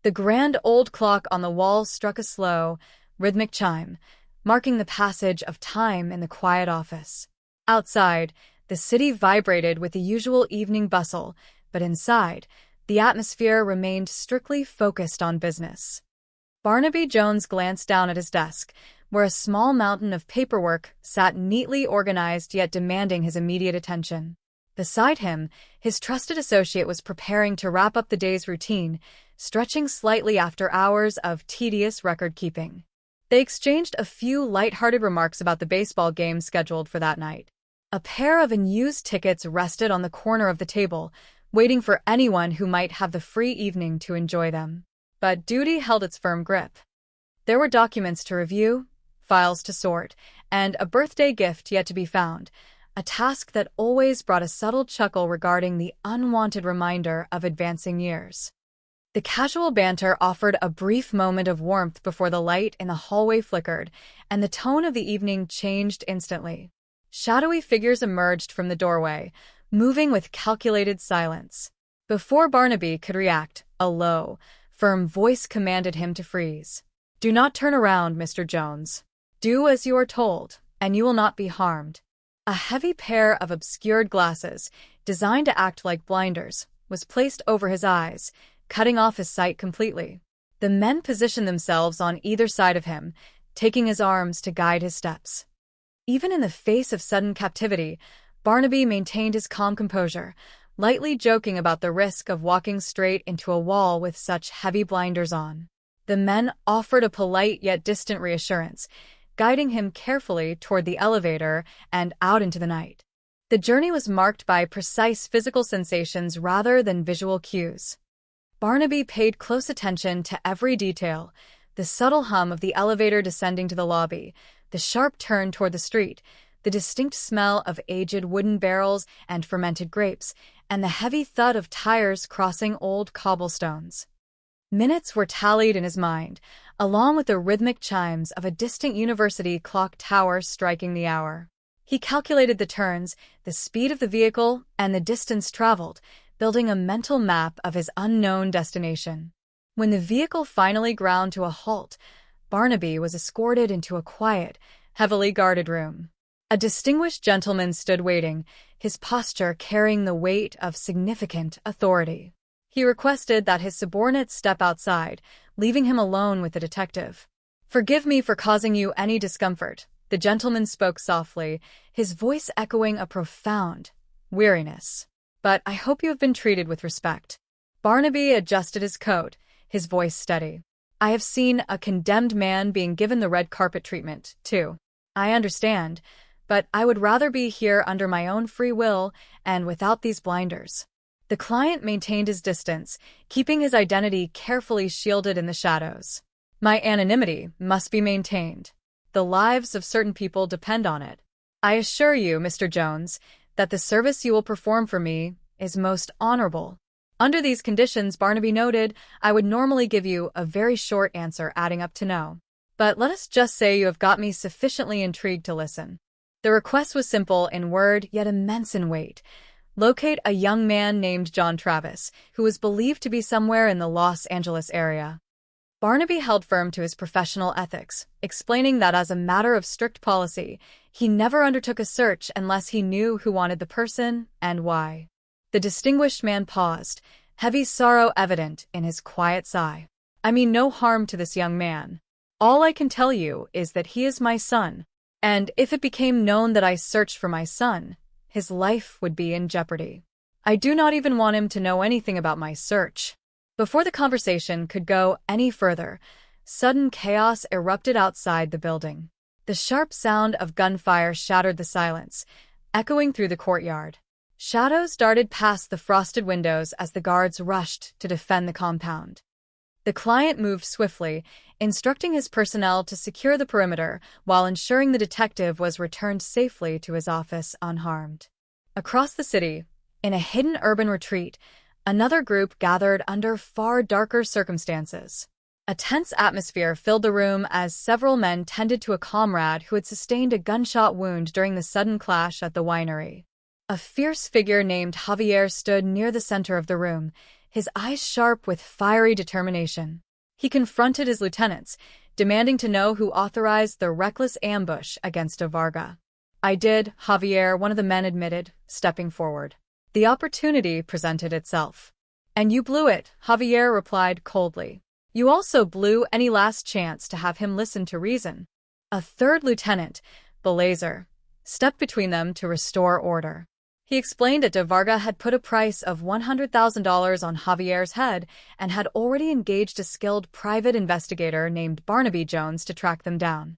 The grand old clock on the wall struck a slow, rhythmic chime, marking the passage of time in the quiet office. Outside, the city vibrated with the usual evening bustle, but inside, the atmosphere remained strictly focused on business. Barnaby Jones glanced down at his desk, where a small mountain of paperwork sat neatly organized yet demanding his immediate attention. Beside him, his trusted associate was preparing to wrap up the day's routine, stretching slightly after hours of tedious record-keeping. They exchanged a few light-hearted remarks about the baseball game scheduled for that night. A pair of unused tickets rested on the corner of the table, waiting for anyone who might have the free evening to enjoy them. But duty held its firm grip. There were documents to review, files to sort, and a birthday gift yet to be found, a task that always brought a subtle chuckle regarding the unwanted reminder of advancing years. The casual banter offered a brief moment of warmth before the light in the hallway flickered, and the tone of the evening changed instantly. Shadowy figures emerged from the doorway, moving with calculated silence. Before Barnaby could react, a low, firm voice commanded him to freeze. "Do not turn around, Mr. Jones. Do as you are told, and you will not be harmed." A heavy pair of obscured glasses, designed to act like blinders, was placed over his eyes, cutting off his sight completely. The men positioned themselves on either side of him, taking his arms to guide his steps. Even in the face of sudden captivity, Barnaby maintained his calm composure, lightly joking about the risk of walking straight into a wall with such heavy blinders on. The men offered a polite yet distant reassurance, guiding him carefully toward the elevator and out into the night. The journey was marked by precise physical sensations rather than visual cues. Barnaby paid close attention to every detail: the subtle hum of the elevator descending to the lobby, the sharp turn toward the street, the distinct smell of aged wooden barrels and fermented grapes, and the heavy thud of tires crossing old cobblestones. Minutes were tallied in his mind, along with the rhythmic chimes of a distant university clock tower striking the hour. He calculated the turns, the speed of the vehicle, and the distance traveled, building a mental map of his unknown destination. When the vehicle finally ground to a halt, Barnaby was escorted into a quiet, heavily guarded room. A distinguished gentleman stood waiting, his posture carrying the weight of significant authority. He requested that his subordinates step outside, leaving him alone with the detective. "Forgive me for causing you any discomfort," the gentleman spoke softly, his voice echoing a profound weariness. "But I hope you have been treated with respect." Barnaby adjusted his coat, his voice steady. "I have seen a condemned man being given the red carpet treatment, too. I understand, but I would rather be here under my own free will and without these blinders." The client maintained his distance, keeping his identity carefully shielded in the shadows. "My anonymity must be maintained. The lives of certain people depend on it. I assure you, Mr. Jones, that the service you will perform for me is most honorable." Under these conditions, Barnaby noted, "I would normally give you a very short answer adding up to no. But let us just say you have got me sufficiently intrigued to listen." The request was simple in word, yet immense in weight. Locate a young man named John Travis, who was believed to be somewhere in the Los Angeles area. Barnaby held firm to his professional ethics, explaining that as a matter of strict policy, he never undertook a search unless he knew who wanted the person and why. The distinguished man paused, heavy sorrow evident in his quiet sigh. "I mean no harm to this young man. All I can tell you is that he is my son, and if it became known that I searched for my son, his life would be in jeopardy. I do not even want him to know anything about my search." Before the conversation could go any further, sudden chaos erupted outside the building. The sharp sound of gunfire shattered the silence, echoing through the courtyard. Shadows darted past the frosted windows as the guards rushed to defend the compound. The client moved swiftly, instructing his personnel to secure the perimeter while ensuring the detective was returned safely to his office unharmed. Across the city, in a hidden urban retreat, another group gathered under far darker circumstances. A tense atmosphere filled the room as several men tended to a comrade who had sustained a gunshot wound during the sudden clash at the winery. A fierce figure named Javier stood near the center of the room, his eyes sharp with fiery determination. He confronted his lieutenants, demanding to know who authorized the reckless ambush against de Varga. "I did," Javier, one of the men admitted, stepping forward. "The opportunity presented itself." "And you blew it," Javier replied coldly. "You also blew any last chance to have him listen to reason." A third lieutenant, Belazer, stepped between them to restore order. He explained that de Varga had put a price of $100,000 on Javier's head and had already engaged a skilled private investigator named Barnaby Jones to track them down.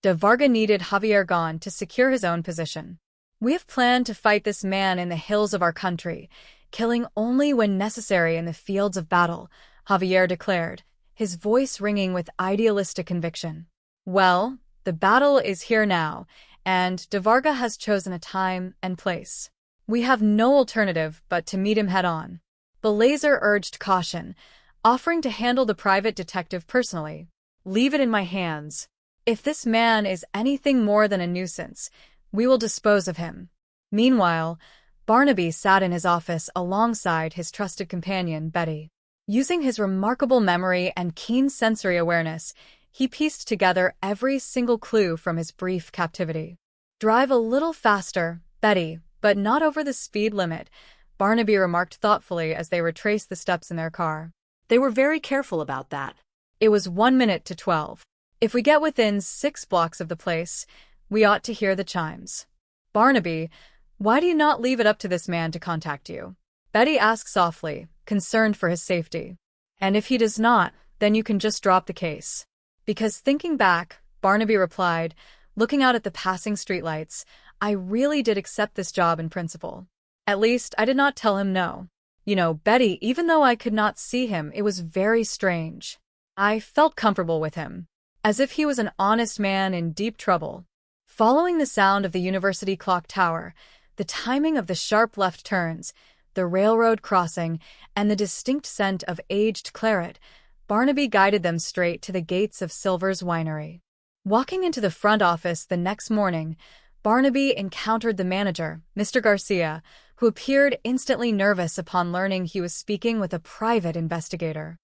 De Varga needed Javier gone to secure his own position. "We have planned to fight this man in the hills of our country, killing only when necessary in the fields of battle," Javier declared, his voice ringing with idealistic conviction. "Well, the battle is here now, and de Varga has chosen a time and place. We have no alternative but to meet him head-on." Belazer urged caution, offering to handle the private detective personally. "Leave it in my hands. If this man is anything more than a nuisance, we will dispose of him." Meanwhile, Barnaby sat in his office alongside his trusted companion, Betty. Using his remarkable memory and keen sensory awareness, he pieced together every single clue from his brief captivity. "Drive a little faster, Betty, but not over the speed limit," Barnaby remarked thoughtfully as they retraced the steps in their car. They were very careful about that. It was 1 minute to 12. "If we get within 6 blocks of the place, we ought to hear the chimes." "Barnaby, why do you not leave it up to this man to contact you?" Betty asked softly, concerned for his safety. "And if he does not, then you can just drop the case." "Because thinking back," Barnaby replied, looking out at the passing streetlights, "I really did accept this job in principle. At least, I did not tell him no. You know, Betty, even though I could not see him, it was very strange. I felt comfortable with him, as if he was an honest man in deep trouble." Following the sound of the university clock tower, the timing of the sharp left turns, the railroad crossing, and the distinct scent of aged claret, Barnaby guided them straight to the gates of Silver's winery. Walking into the front office the next morning, Barnaby encountered the manager, Mr. Garcia, who appeared instantly nervous upon learning he was speaking with a private investigator.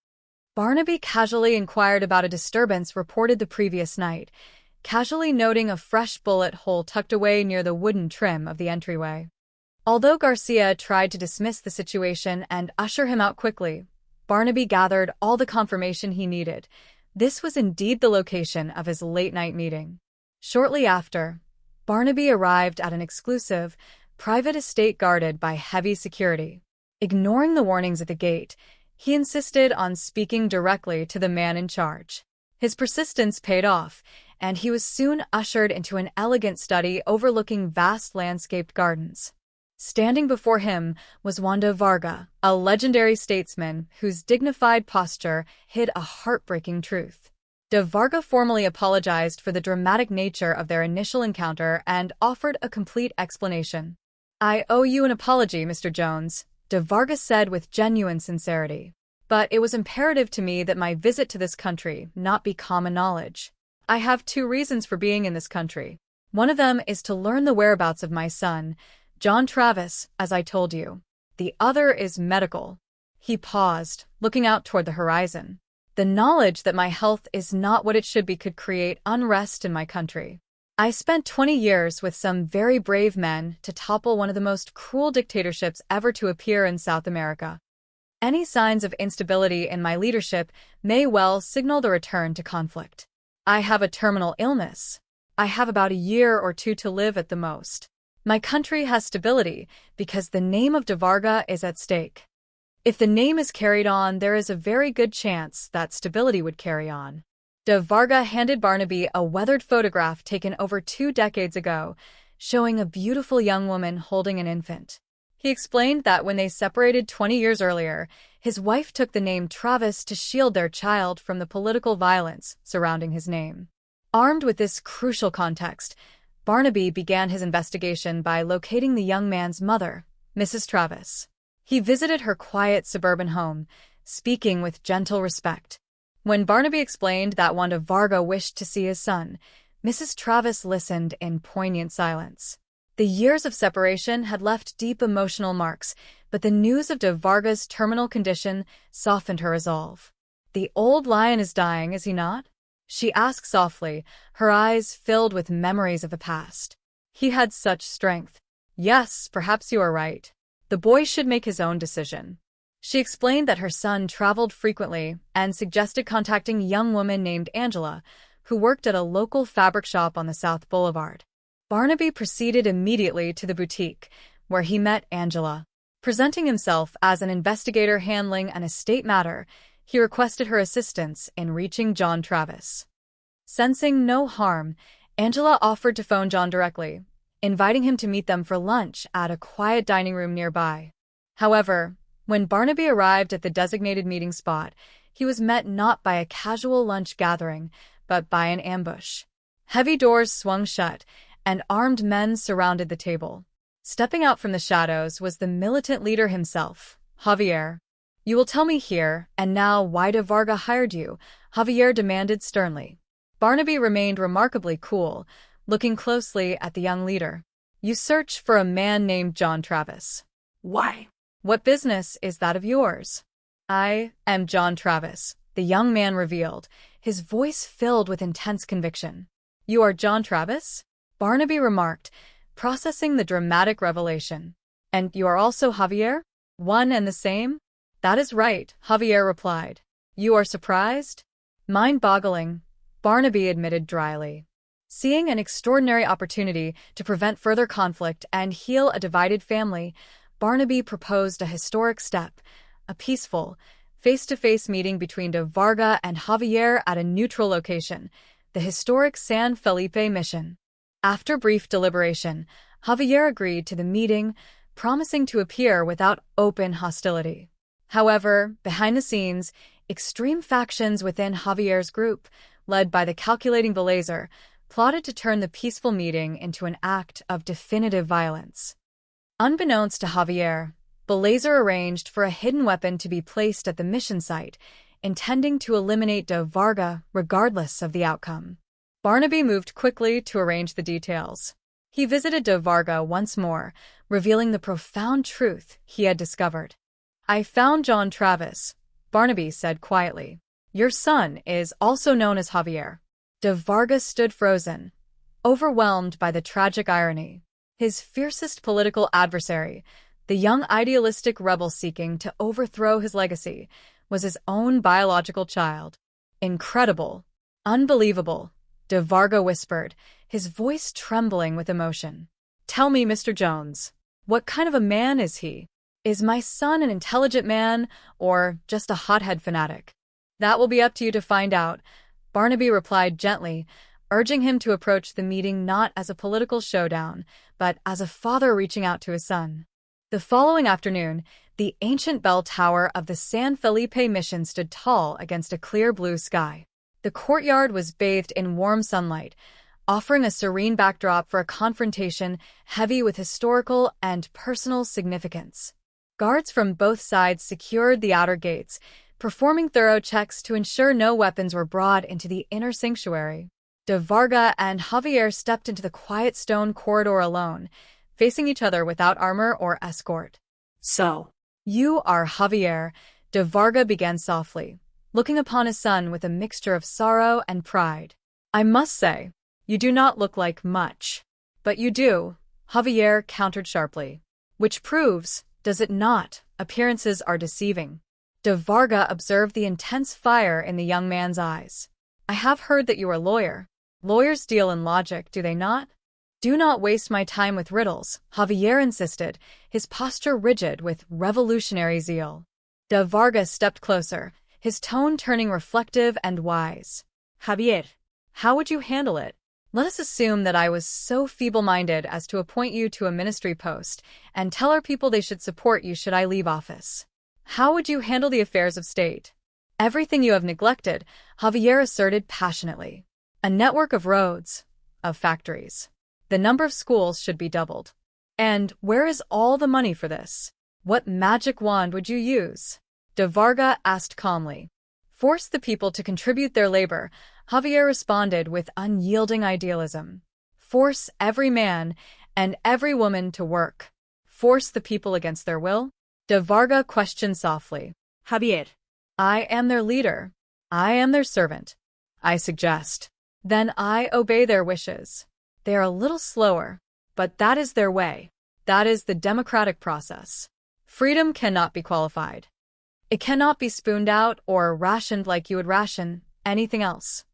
Barnaby casually inquired about a disturbance reported the previous night, casually noting a fresh bullet hole tucked away near the wooden trim of the entryway. Although Garcia tried to dismiss the situation and usher him out quickly, Barnaby gathered all the confirmation he needed. This was indeed the location of his late-night meeting. Shortly after, Barnaby arrived at an exclusive, private estate guarded by heavy security. Ignoring the warnings at the gate, he insisted on speaking directly to the man in charge. His persistence paid off, and he was soon ushered into an elegant study overlooking vast landscaped gardens. Standing before him was Juan de Varga, a legendary statesman whose dignified posture hid a heartbreaking truth. De Varga formally apologized for the dramatic nature of their initial encounter and offered a complete explanation. "I owe you an apology, Mr. Jones," de Varga said with genuine sincerity. "But it was imperative to me that my visit to this country not be common knowledge. I have 2 reasons for being in this country. One of them is to learn the whereabouts of my son, John Travis, as I told you. The other is medical." He paused, looking out toward the horizon. "The knowledge that my health is not what it should be could create unrest in my country. I spent 20 years with some very brave men to topple one of the most cruel dictatorships ever to appear in South America. Any signs of instability in my leadership may well signal the return to conflict. I have a terminal illness. I have about a year or 2 to live at the most. My country has stability because the name of de Varga is at stake. If the name is carried on, there is a very good chance that stability would carry on." De Varga handed Barnaby a weathered photograph taken over 2 decades ago, showing a beautiful young woman holding an infant. He explained that when they separated 20 years earlier, his wife took the name Travis to shield their child from the political violence surrounding his name. Armed with this crucial context, Barnaby began his investigation by locating the young man's mother, Mrs. Travis. He visited her quiet suburban home, speaking with gentle respect. When Barnaby explained that Juan de Varga wished to see his son, Mrs. Travis listened in poignant silence. The years of separation had left deep emotional marks, but the news of de Varga's terminal condition softened her resolve. "The old lion is dying, is he not?" she asked softly, her eyes filled with memories of the past. "He had such strength." "Yes, perhaps you are right. The boy should make his own decision." She explained that her son traveled frequently and suggested contacting a young woman named Angela, who worked at a local fabric shop on the South Boulevard. Barnaby proceeded immediately to the boutique, where he met Angela. Presenting himself as an investigator handling an estate matter, he requested her assistance in reaching John Travis. Sensing no harm, Angela offered to phone John directly, inviting him to meet them for lunch at a quiet dining room nearby. However, when Barnaby arrived at the designated meeting spot, he was met not by a casual lunch gathering, but by an ambush. Heavy doors swung shut, and armed men surrounded the table. Stepping out from the shadows was the militant leader himself, Javier. "You will tell me here and now why de Varga hired you," Javier demanded sternly. Barnaby remained remarkably cool, looking closely at the young leader. "You search for a man named John Travis." "Why? "What business is that of yours?" "I am John Travis," the young man revealed, his voice filled with intense conviction. "You are John Travis?" Barnaby remarked, processing the dramatic revelation. "And you are also Javier? One and the same?" "That is right," Javier replied. "You are surprised?" "Mind-boggling," Barnaby admitted dryly. Seeing an extraordinary opportunity to prevent further conflict and heal a divided family, Barnaby proposed a historic step, a peaceful, face-to-face meeting between de Varga and Javier at a neutral location, the historic San Felipe mission. After brief deliberation, Javier agreed to the meeting, promising to appear without open hostility. However, behind the scenes, extreme factions within Javier's group, led by the calculating Belazer, plotted to turn the peaceful meeting into an act of definitive violence. Unbeknownst to Javier, Belazer arranged for a hidden weapon to be placed at the mission site, intending to eliminate de Varga regardless of the outcome. Barnaby moved quickly to arrange the details. He visited de Varga once more, revealing the profound truth he had discovered. "I found John Travis," Barnaby said quietly. "Your son is also known as Javier." De Varga stood frozen, overwhelmed by the tragic irony. His fiercest political adversary, the young idealistic rebel seeking to overthrow his legacy, was his own biological child. "Incredible. Unbelievable," de Varga whispered, his voice trembling with emotion. "Tell me, Mr. Jones, what kind of a man is he? Is my son an intelligent man, or just a hothead fanatic?" "That will be up to you to find out," Barnaby replied gently, urging him to approach the meeting not as a political showdown, but as a father reaching out to his son. The following afternoon, the ancient bell tower of the San Felipe mission stood tall against a clear blue sky. The courtyard was bathed in warm sunlight, offering a serene backdrop for a confrontation heavy with historical and personal significance. Guards from both sides secured the outer gates, performing thorough checks to ensure no weapons were brought into the inner sanctuary. De Varga and Javier stepped into the quiet stone corridor alone, facing each other without armor or escort. "So, "You are Javier," de Varga began softly, looking upon his son with a mixture of sorrow and pride. "I must say, you do not look like much." "But you do," Javier countered sharply. "Which proves, does it not, appearances are deceiving." De Varga observed the intense fire in the young man's eyes. "I have heard that you are a lawyer. Lawyers deal in logic, do they not?" "Do not waste my time with riddles," Javier insisted, his posture rigid with revolutionary zeal. De Varga stepped closer, his tone turning reflective and wise. "Javier, how would you handle it? Let us assume that I was so feeble-minded as to appoint you to a ministry post and tell our people they should support you should I leave office. How would you handle the affairs of state?" "Everything you have neglected," Javier asserted passionately. "A network of roads, of factories. The number of schools should be doubled. And where is all the money for this? What magic wand would you use?" De Varga asked calmly. "Force the people to contribute their labor," Javier responded with unyielding idealism. "Force every man and every woman to work. Force the people against their will? De Varga questioned softly. Javier. I am their leader. I am their servant. I suggest. Then I obey their wishes. They are a little slower, but that is their way. That is the democratic process. Freedom cannot be qualified. It cannot be spooned out or rationed like you would ration anything else.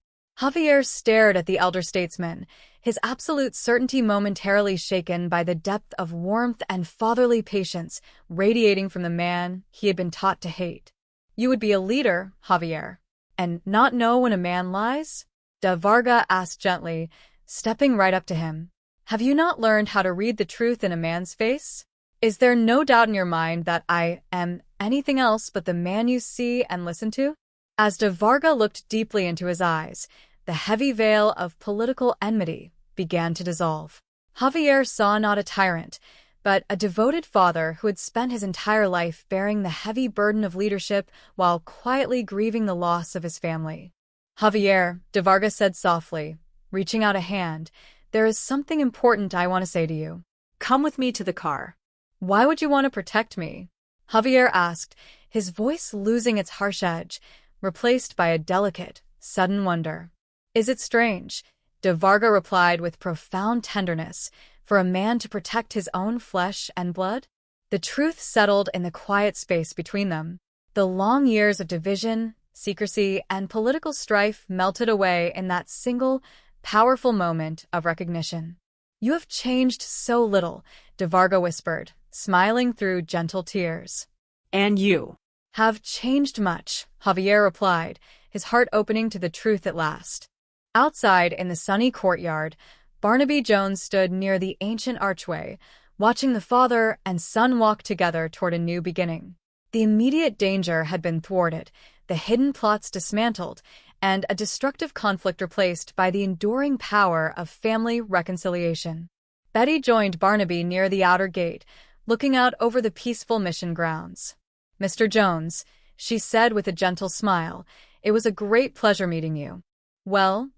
Javier stared at the elder statesman, his absolute certainty momentarily shaken by the depth of warmth and fatherly patience radiating from the man he had been taught to hate. You would be a leader, Javier, and not know when a man lies? De Varga asked gently, stepping right up to him. Have you not learned how to read the truth in a man's face? Is there no doubt in your mind that I am anything else but the man you see and listen to? As de Varga looked deeply into his eyes, the heavy veil of political enmity began to dissolve. Javier saw not a tyrant, but a devoted father who had spent his entire life bearing the heavy burden of leadership while quietly grieving the loss of his family. Javier, de Varga said softly, reaching out a hand, there is something important I want to say to you. Come with me to the car. Why would you want to protect me? Javier asked, his voice losing its harsh edge, replaced by a delicate, sudden wonder. Is it strange? De Varga replied with profound tenderness, for a man to protect his own flesh and blood? The truth settled in the quiet space between them. The long years of division, secrecy, and political strife melted away in that single, powerful moment of recognition. You have changed so little, de Varga whispered, smiling through gentle tears. And you? Have changed much, Javier replied, his heart opening to the truth at last. Outside, in the sunny courtyard, Barnaby Jones stood near the ancient archway, watching the father and son walk together toward a new beginning. The immediate danger had been thwarted, the hidden plots dismantled, and a destructive conflict replaced by the enduring power of family reconciliation. Betty joined Barnaby near the outer gate, looking out over the peaceful mission grounds. Mr. Jones, she said with a gentle smile, it was a great pleasure meeting you. Well?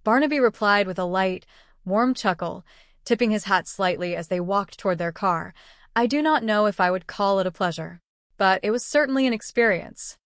Barnaby replied with a light, warm chuckle, tipping his hat slightly as they walked toward their car. I do not know if I would call it a pleasure, but it was certainly an experience.